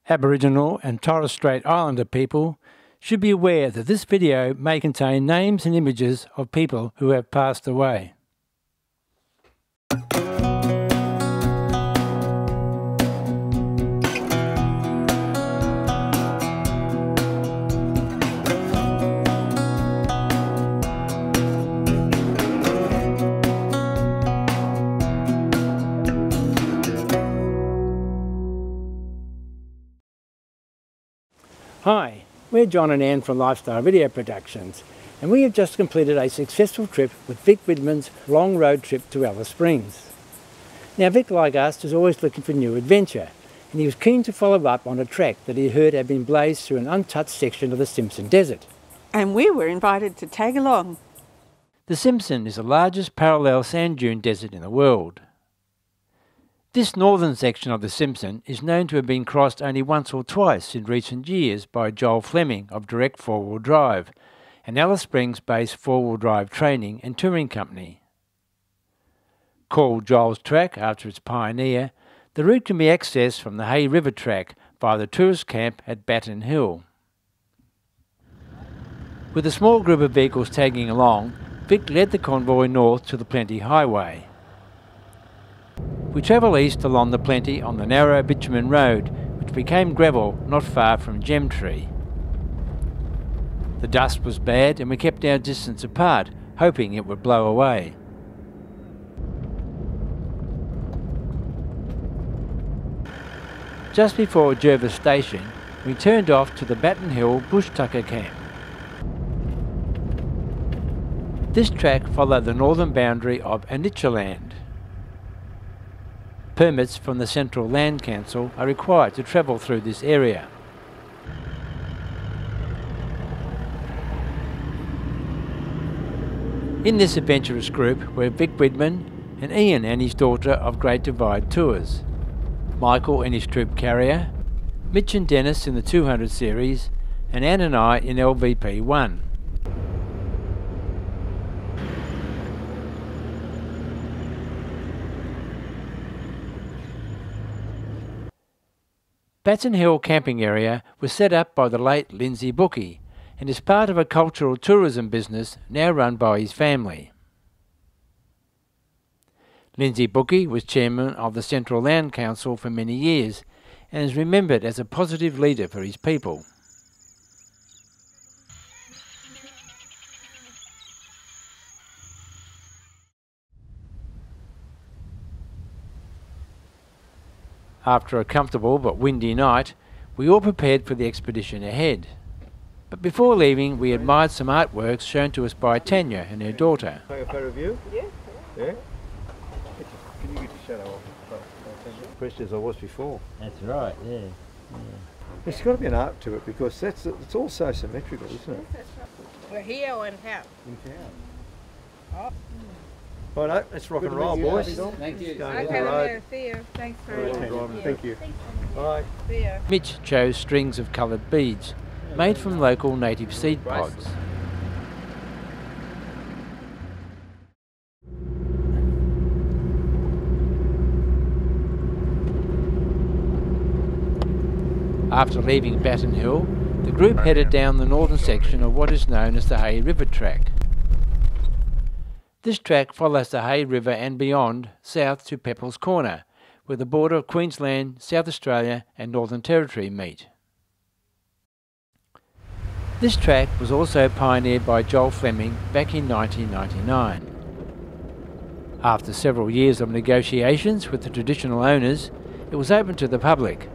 Aboriginal and Torres Strait Islander people should be aware that this video may contain names and images of people who have passed away. Hi, we're John and Ann from Lifestyle Video Productions, and we have just completed a successful trip with Vic Widman's long road trip to Alice Springs. Now Vic, like us, is always looking for new adventure, and he was keen to follow up on a track that he heard had been blazed through an untouched section of the Simpson Desert. And we were invited to tag along. The Simpson is the largest parallel sand dune desert in the world. This northern section of the Simpson is known to have been crossed only once or twice in recent years by Joel Fleming of Direct 4-Wheel Drive, an Alice Springs-based 4-wheel drive training and touring company. Called Joel's Track after its pioneer, the route can be accessed from the Hay River Track via the tourist camp at Batten Hill. With a small group of vehicles tagging along, Vic led the convoy north to the Plenty Highway. We travel east along the Plenty on the narrow bitumen road, which became gravel not far from Gemtree. The dust was bad and we kept our distance apart, hoping it would blow away. Just before Jervis Station, we turned off to the Batten Hill Bush Tucker Camp. This track followed the northern boundary of Anichaland. Permits from the Central Land Council are required to travel through this area. In this adventurous group were Vic Widman and Ian and his daughter of Great Divide Tours, Michael in his Troop Carrier, Mitch and Dennis in the 200 series, and Ann and I in LVP1. Batten Hill camping area was set up by the late Lindsay Bookie and is part of a cultural tourism business now run by his family. Lindsay Bookie was chairman of the Central Land Council for many years and is remembered as a positive leader for his people. After a comfortable but windy night, we all prepared for the expedition ahead. But before leaving, we admired some artworks shown to us by Tanya and her daughter. Take a photo of you? Yeah. Yeah? Can you get your shadow off? Fresh as I was before. That's right, yeah. There's got to be an art to it because it's all so symmetrical, isn't it? We're here in town. In town. Oh no, let's rock and roll, boys. Thank you. Okay, see you. Thanks for Thank you. Bye. See you. Mitch chose strings of coloured beads, made from local native seed pods. After leaving Batten Hill, the group headed down the northern section of what is known as the Hay River Track. This track follows the Hay River and beyond, south to Pepples Corner, where the border of Queensland, South Australia and Northern Territory meet. This track was also pioneered by Joel Fleming back in 1999. After several years of negotiations with the traditional owners, it was open to the public.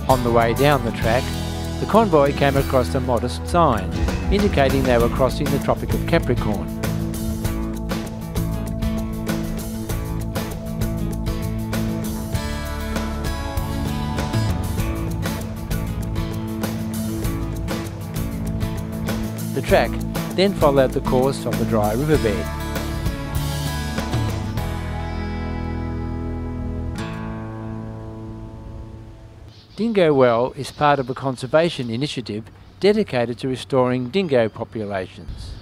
On the way down the track, the convoy came across a modest sign, indicating they were crossing the Tropic of Capricorn. The track then followed the course of the dry riverbed. Dingo Well is part of a conservation initiative dedicated to restoring dingo populations.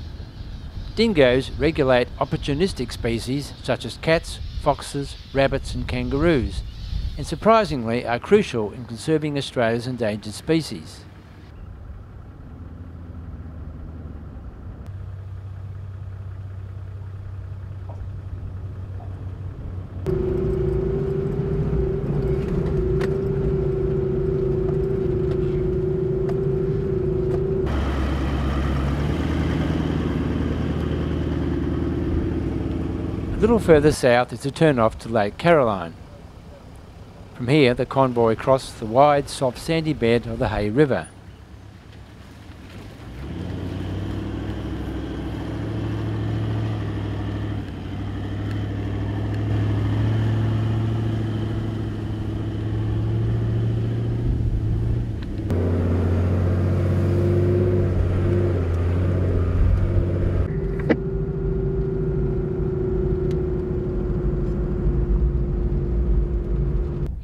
Dingoes regulate opportunistic species such as cats, foxes, rabbits and kangaroos, and surprisingly are crucial in conserving Australia's endangered species. A little further south is the turn-off to Lake Caroline. From here, the convoy crossed the wide, soft, sandy bed of the Hay River.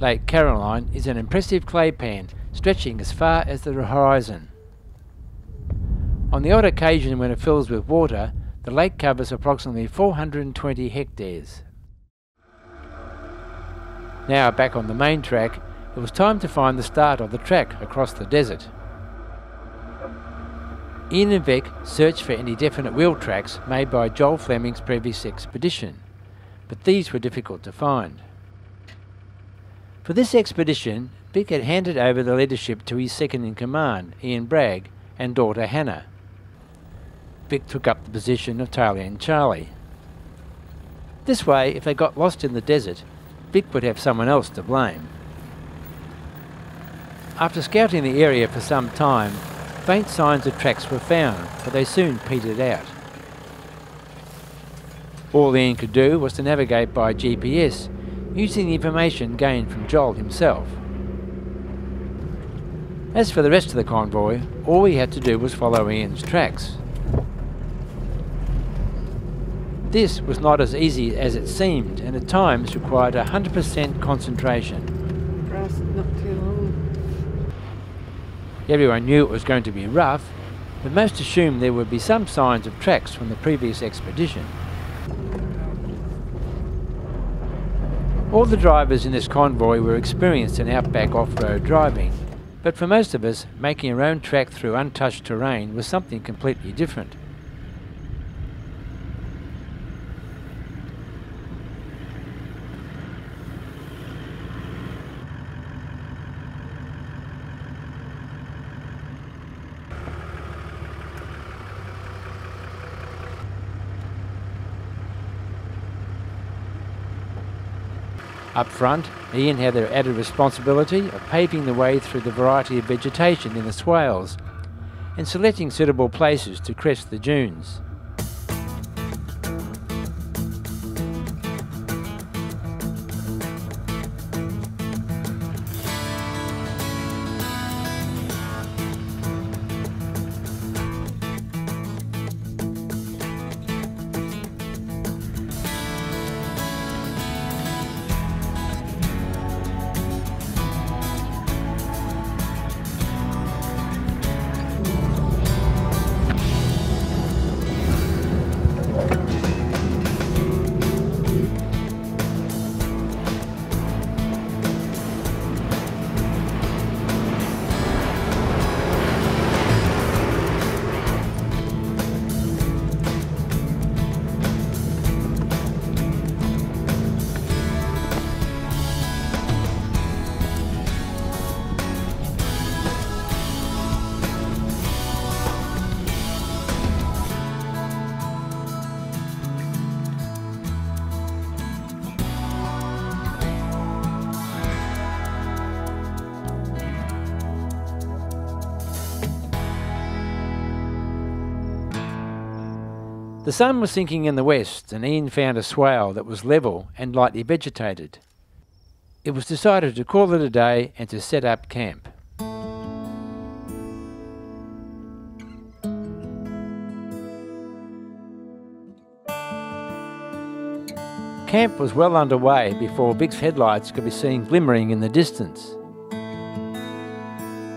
Lake Caroline is an impressive clay pan stretching as far as the horizon. On the odd occasion when it fills with water, the lake covers approximately 420 hectares. Now back on the main track, it was time to find the start of the track across the desert. Ian and Vic searched for any definite wheel tracks made by Joel Fleming's previous expedition, but these were difficult to find. For this expedition, Vic had handed over the leadership to his second-in-command, Ian Bragg, and daughter Hannah. Vic took up the position of tail-end Charlie. This way, if they got lost in the desert, Vic would have someone else to blame. After scouting the area for some time, faint signs of tracks were found, but they soon petered out. All Ian could do was to navigate by GPS, using the information gained from Joel himself. As for the rest of the convoy, all we had to do was follow Ian's tracks. This was not as easy as it seemed, and at times required 100% concentration. Grass not too long. Everyone knew it was going to be rough, but most assumed there would be some signs of tracks from the previous expedition. All the drivers in this convoy were experienced in outback off-road driving, but for most of us, making our own track through untouched terrain was something completely different. Up front, Ian had the added responsibility of paving the way through the variety of vegetation in the swales and selecting suitable places to crest the dunes. The sun was sinking in the west, and Ian found a swale that was level and lightly vegetated. It was decided to call it a day and to set up camp. camp was well underway before Vic's headlights could be seen glimmering in the distance.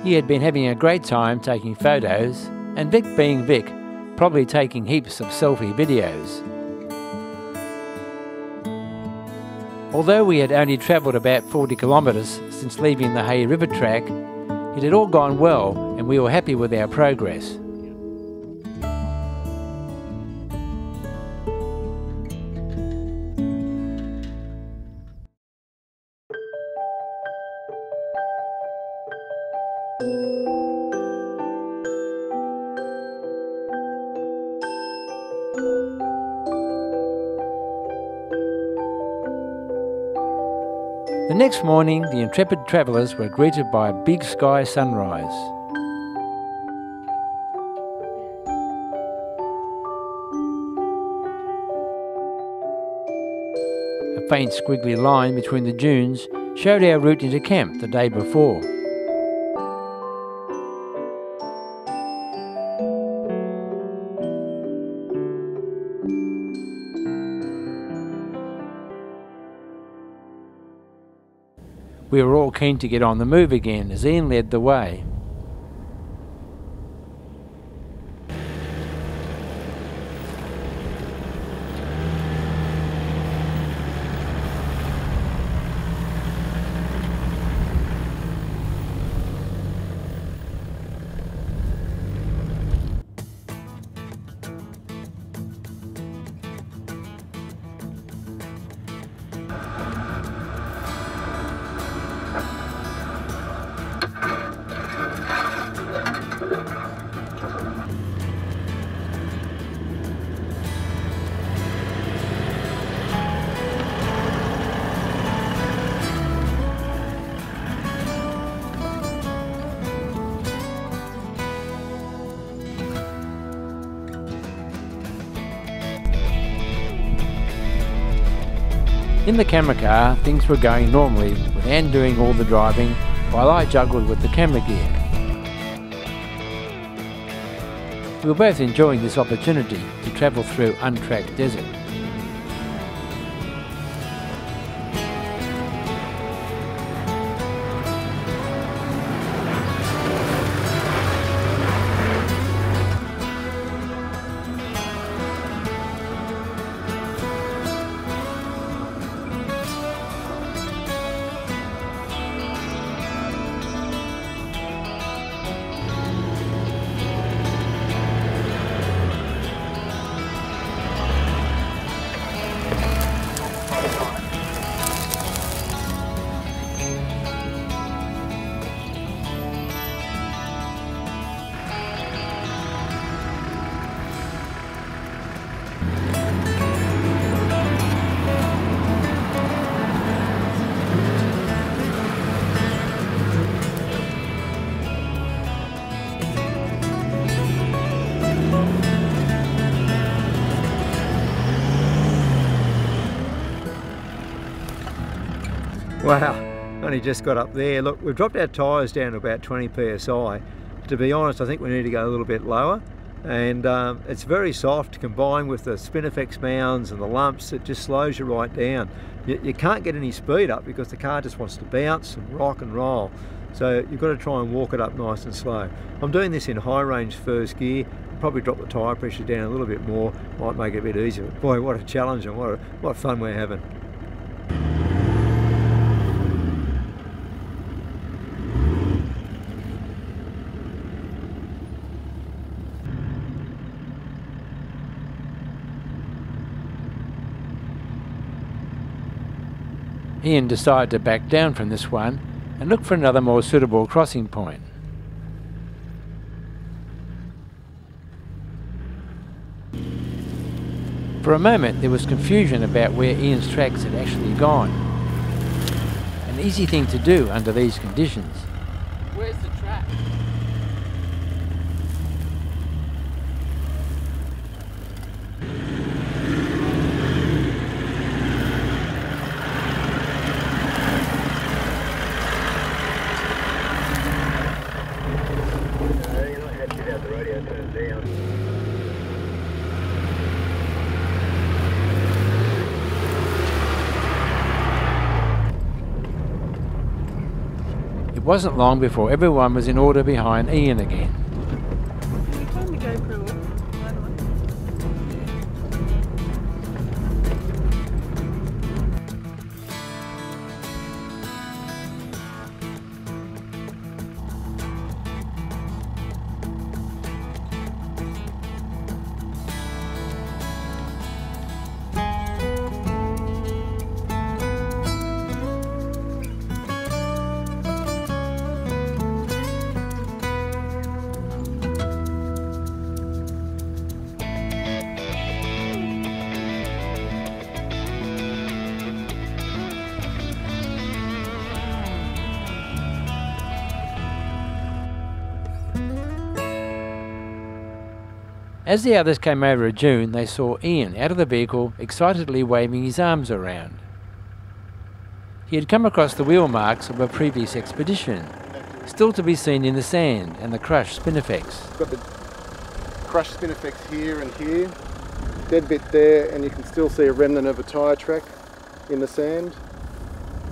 He had been having a great time taking photos, and Vic being Vic, probably taking heaps of selfie videos. Although we had only travelled about 40 kilometres since leaving the Hay River track, it had all gone well and we were happy with our progress. The next morning, the intrepid travellers were greeted by a big sky sunrise. A faint squiggly line between the dunes showed our route into camp the day before. We were all keen to get on the move again as Ian led the way. In the camera car, things were going normally, with Anne doing all the driving, while I juggled with the camera gear. We were both enjoying this opportunity to travel through untracked desert. Wow, only just got up there. Look, we've dropped our tyres down to about 20 psi. To be honest, I think we need to go a little bit lower. And it's very soft, combined with the Spinifex mounds and the lumps. It just slows you right down. You can't get any speed up because the car just wants to bounce and rock and roll. So you've got to try and walk it up nice and slow. I'm doing this in high range first gear. Probably drop the tyre pressure down a little bit more. Might make it a bit easier. But boy, what a challenge and what fun we're having. Ian decided to back down from this one and look for another more suitable crossing point. For a moment there was confusion about where Ian's tracks had actually gone. An easy thing to do under these conditions. Where's the track? wasn't long before everyone was in order behind Ian again. Can you turn the GoPro off? By the way? As the others came over a dune, they saw Ian out of the vehicle, excitedly waving his arms around. He had come across the wheel marks of a previous expedition, still to be seen in the sand and the crushed spinifex. Got the crushed spinifex here and here, dead bit there, and you can still see a remnant of a tyre track in the sand,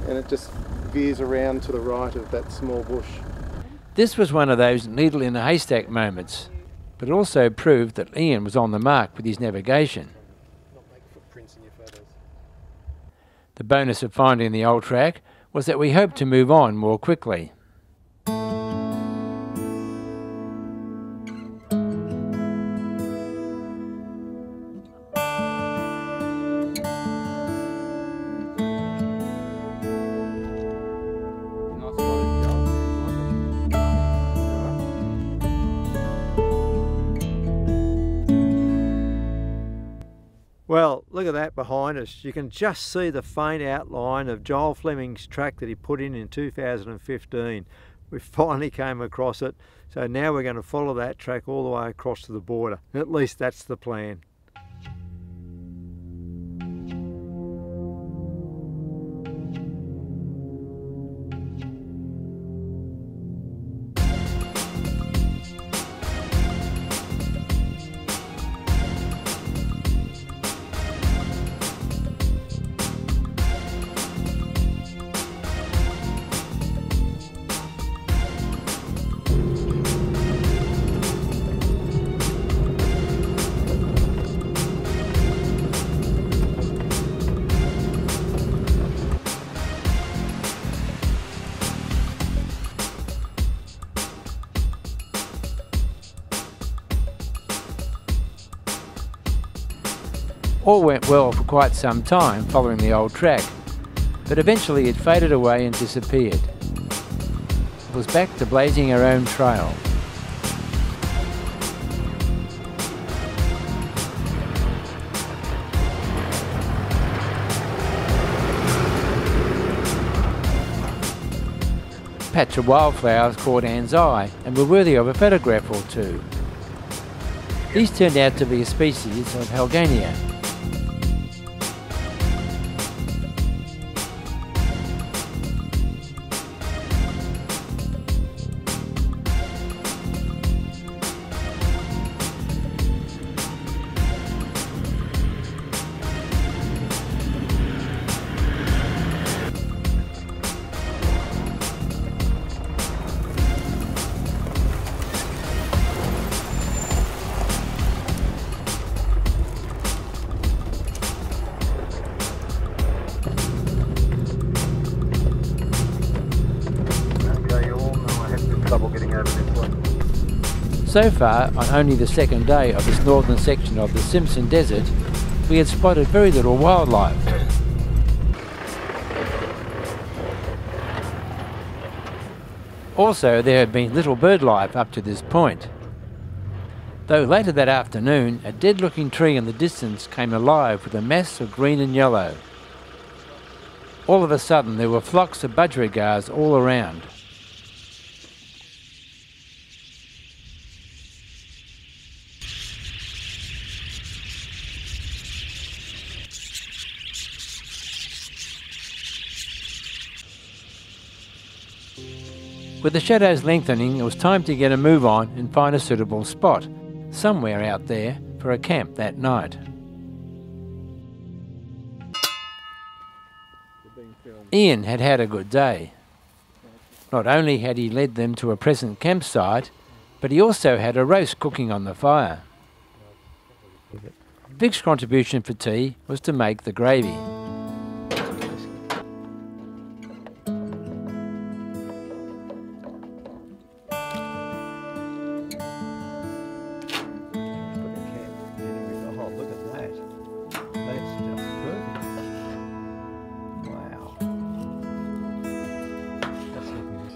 and it just veers around to the right of that small bush. This was one of those needle in a haystack moments, but it also proved that Ian was on the mark with his navigation. The bonus of finding the old track was that we hoped to move on more quickly. Well, look at that behind us. You can just see the faint outline of Joel Fleming's track that he put in 2015. We finally came across it, so now we're going to follow that track all the way across to the border. At least that's the plan. All went well for quite some time following the old track, but eventually it faded away and disappeared. It was back to blazing our own trail. A patch of wildflowers caught Anne's eye and were worthy of a photograph or two. These turned out to be a species of Halgania. So far, on only the second day of this northern section of the Simpson Desert, we had spotted very little wildlife. Also, there had been little bird life up to this point. Though later that afternoon, a dead-looking tree in the distance came alive with a mass of green and yellow. All of a sudden, there were flocks of budgerigars all around. With the shadows lengthening, it was time to get a move on and find a suitable spot, somewhere out there, for a camp that night. Ian had had a good day. Not only had he led them to a present campsite, but he also had a roast cooking on the fire. Vic's contribution for tea was to make the gravy. Oh, look at that. That's just perfect. Wow. That's looking good.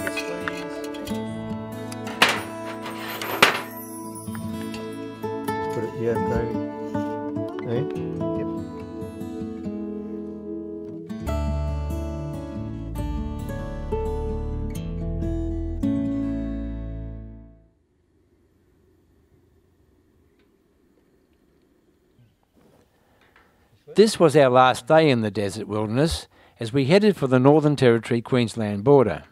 Yes, please. Just put it, yeah, gravy. Eh? Yep. This was our last day in the desert wilderness as we headed for the Northern Territory Queensland border.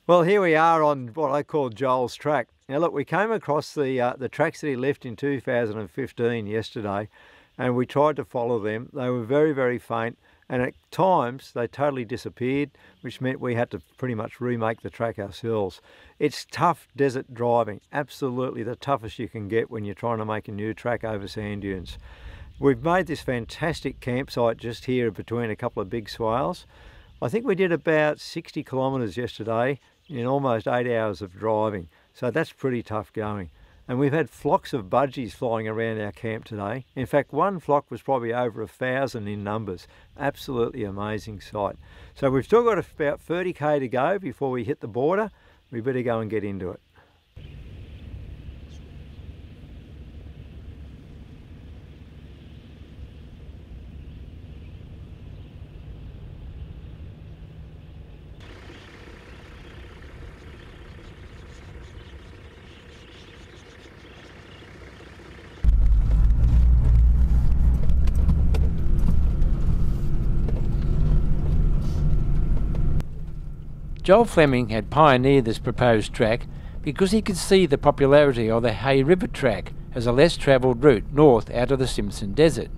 Well, here we are on what I call Joel's track. Now look, we came across the tracks that he left in 2015 yesterday, and we tried to follow them. They were very, very faint, and at times they totally disappeared, which meant we had to pretty much remake the track ourselves. It's tough desert driving, absolutely the toughest you can get when you're trying to make a new track over sand dunes. We've made this fantastic campsite just here between a couple of big swales. I think we did about 60 kilometres yesterday in almost 8 hours of driving. So that's pretty tough going. And we've had flocks of budgies flying around our camp today. In fact, one flock was probably over 1,000 in numbers. Absolutely amazing sight. So we've still got about 30k to go before we hit the border. We better go and get into it. Joel Fleming had pioneered this proposed track because he could see the popularity of the Hay River track as a less travelled route north out of the Simpson Desert.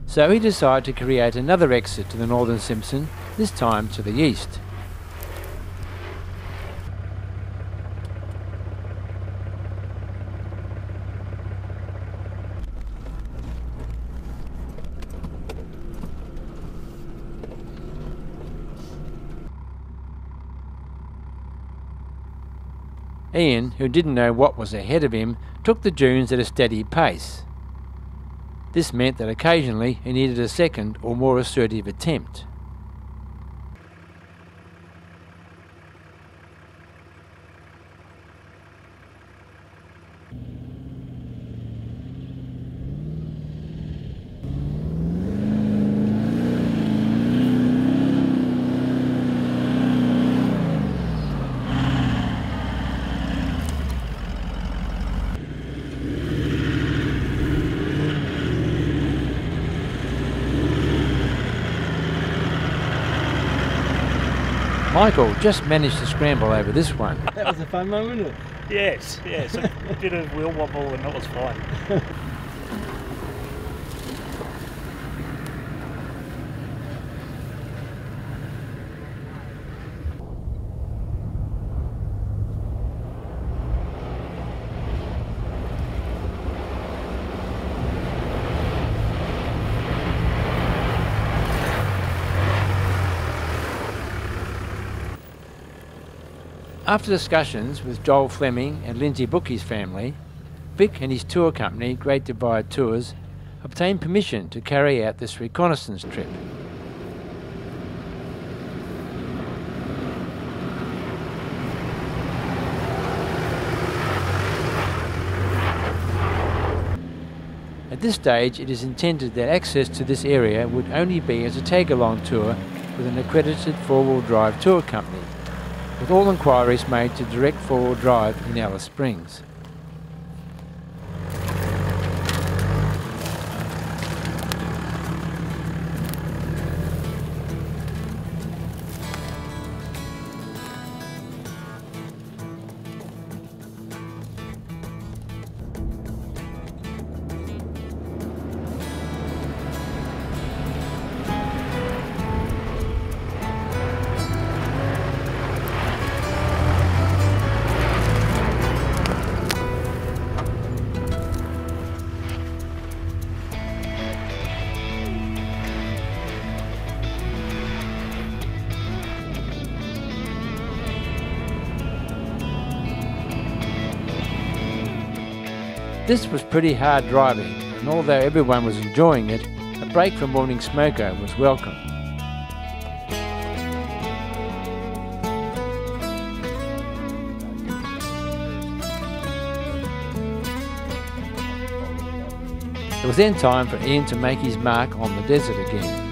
So he decided to create another exit to the Northern Simpson, this time to the east. Ian, who didn't know what was ahead of him, took the dunes at a steady pace. This meant that occasionally he needed a second or more assertive attempt. Michael just managed to scramble over this one. That was a fun moment, wasn't it? Yes, a bit of wheel wobble and that was fine. After discussions with Joel Fleming and Lindsay Bookie's family, Vic and his tour company, Great Divide Tours, obtained permission to carry out this reconnaissance trip. At this stage, it is intended that access to this area would only be as a tag-along tour with an accredited four-wheel drive tour company, with all inquiries made to direct four-wheel drive in Alice Springs. This was pretty hard driving, and although everyone was enjoying it, a break from morning smoker was welcome. It was then time for Ian to make his mark on the desert again.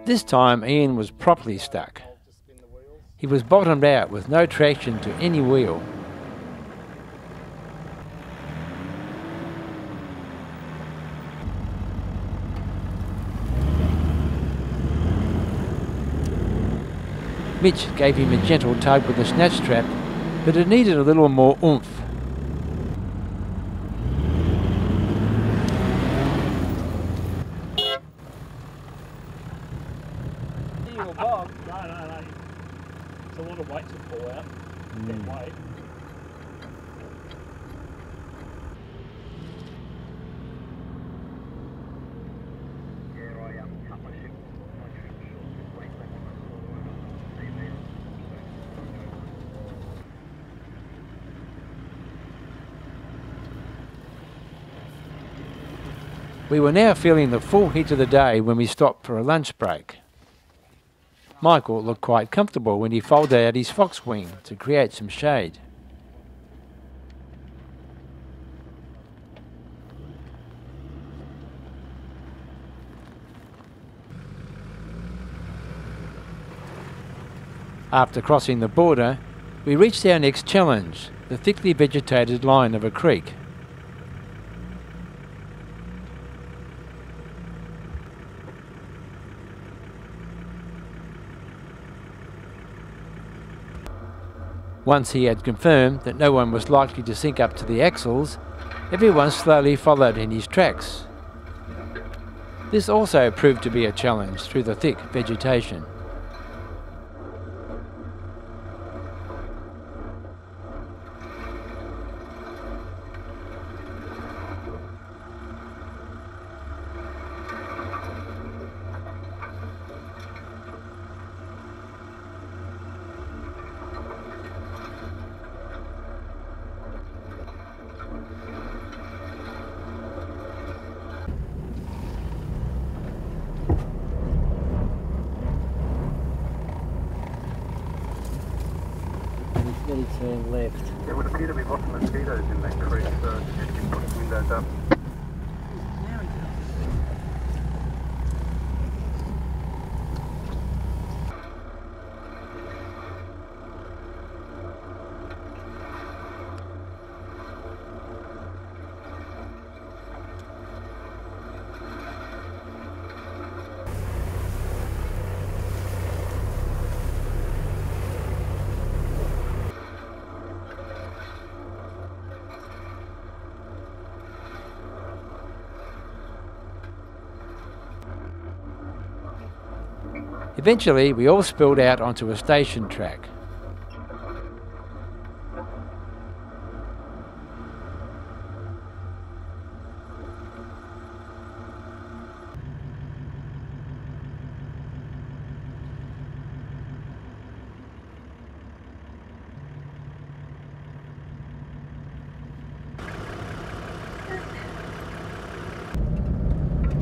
This time Ian was properly stuck. He was bottomed out with no traction to any wheel. Mitch gave him a gentle tug with the snatch trap, but it needed a little more oomph. No. It's a lot of weight to pull out. Dead weight. We were now feeling the full heat of the day when we stopped for a lunch break. Michael looked quite comfortable when he folded out his fox wing to create some shade. After crossing the border, we reached our next challenge, the thickly vegetated line of a creek. Once he had confirmed that no one was likely to sink up to the axles, everyone slowly followed in his tracks. This also proved to be a challenge through the thick vegetation. Then he turned left. There would appear to be lots of mosquitoes in that creek, so just keep putting the windows up. Now he does. Eventually, we all spilled out onto a station track.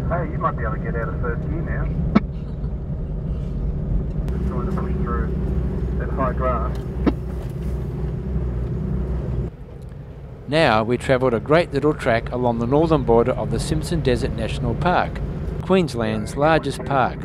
Hey, you might be able to get out of first gear now. Just trying to push through that high grass. Now we travelled a great little track along the northern border of the Simpson Desert National Park, Queensland's largest park.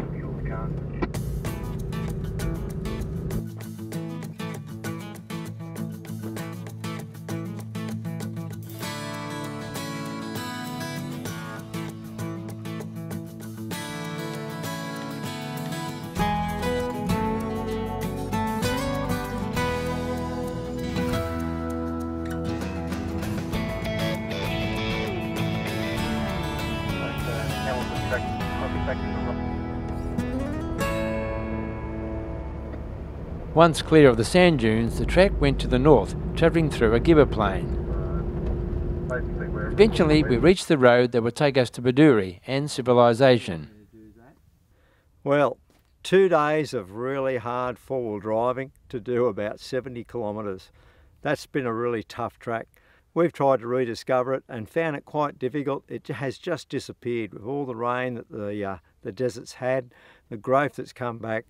Once clear of the sand dunes, the track went to the north, travelling through a gibber plain. Eventually we reached the road that would take us to Baduri and civilization. Well, 2 days of really hard four-wheel driving to do about 70 kilometres. That's been a really tough track. We've tried to rediscover it and found it quite difficult. It has just disappeared with all the rain that the desert's had, the growth that's come back.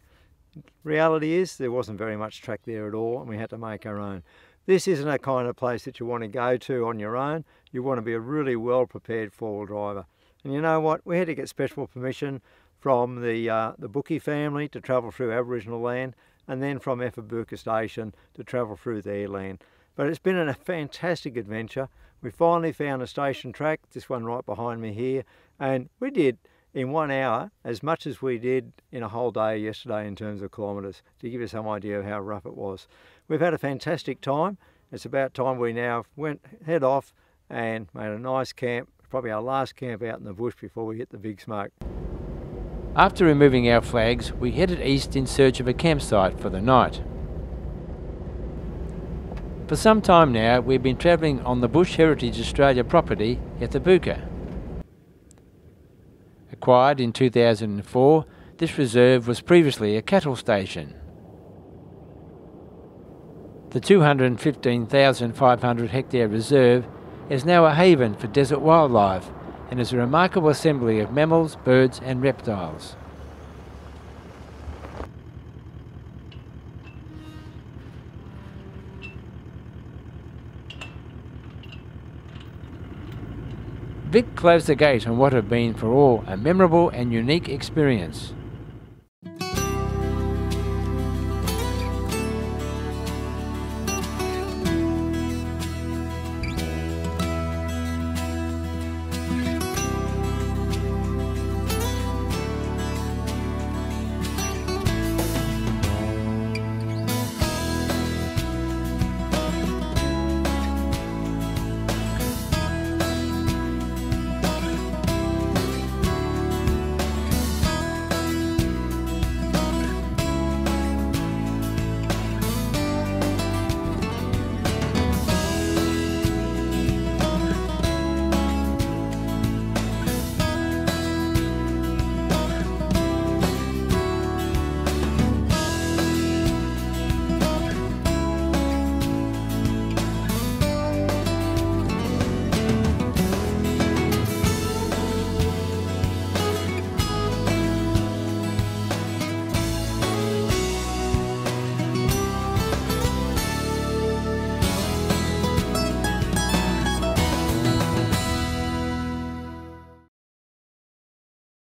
Reality is there wasn't very much track there at all and we had to make our own. This isn't a kind of place that you want to go to on your own. You want to be a really well prepared four-wheel driver. And you know what, we had to get special permission from the Bookie family to travel through Aboriginal land and then from Effaburka Station to travel through their land. But it's been a fantastic adventure. We finally found a station track, this one right behind me here, and we did in 1 hour as much as we did in a whole day yesterday in terms of kilometres, to give you some idea of how rough it was. We've had a fantastic time. It's about time we now head off and made a nice camp, probably our last camp out in the bush before we hit the big smoke. After removing our flags, we headed east in search of a campsite for the night. For some time now, we've been travelling on the Bush Heritage Australia property, Ethabuka. Acquired in 2004, this reserve was previously a cattle station. The 215,500 hectare reserve is now a haven for desert wildlife and is a remarkable assembly of mammals, birds and reptiles. Vic closed the gate on what had been for all a memorable and unique experience.